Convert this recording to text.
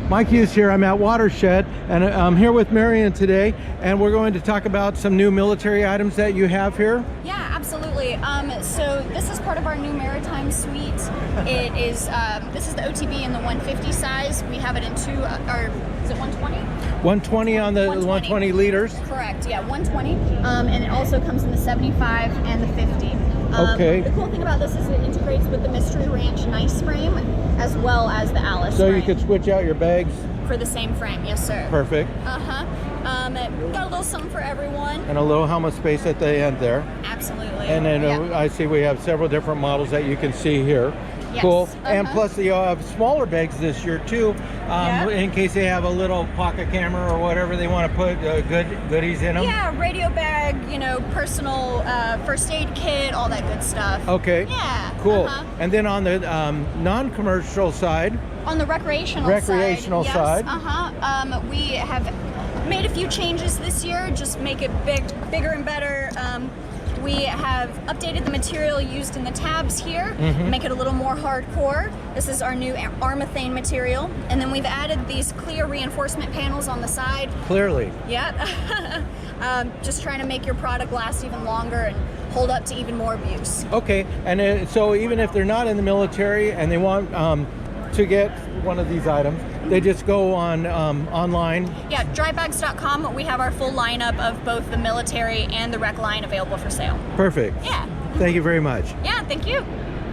Mike Hughes here. I'm at Watershed, and I'm here with Marion today, and we're going to talk about some new military items that you have here. Yeah, absolutely. So this is part of our new maritime suite. It is this is the OTB in the 150 size. We have it in two, or is it 120? 120 on the 120 liters. Correct. Yeah, 120. And it also comes in the 75 and the 50. Okay. The cool thing about this is it integrates with the Mystery Ranch nice frame as well as the Alice So frame. you could switch out your bags. For the same frame, yes sir. Perfect. Got a little something for everyone. And a little helmet space at the end there. Absolutely. And then yeah. I see we have several different models that you can see here. Yes. Cool. And plus you have smaller bags this year too, in case they have a little pocket camera or whatever they want to put goodies in them. Yeah, radio bag, you know, personal first aid kit, all that good stuff. Okay. Yeah. Cool. And then on the non-commercial side. On the recreational side. Yes. We have made a few changes this year, just make it bigger and better. We have updated the material used in the tabs here, make it a little more hardcore. This is our new armathane material. And then we've added these clear reinforcement panels on the side. Clearly. Yeah. Just trying to make your product last even longer and hold up to even more abuse. Okay, and so even if they're not in the military and they want to get one of these items, they just go on online. Yeah, drybags.com. We have our full lineup of both the military and the rec line available for sale. Perfect. Yeah. Thank you very much. Yeah, thank you.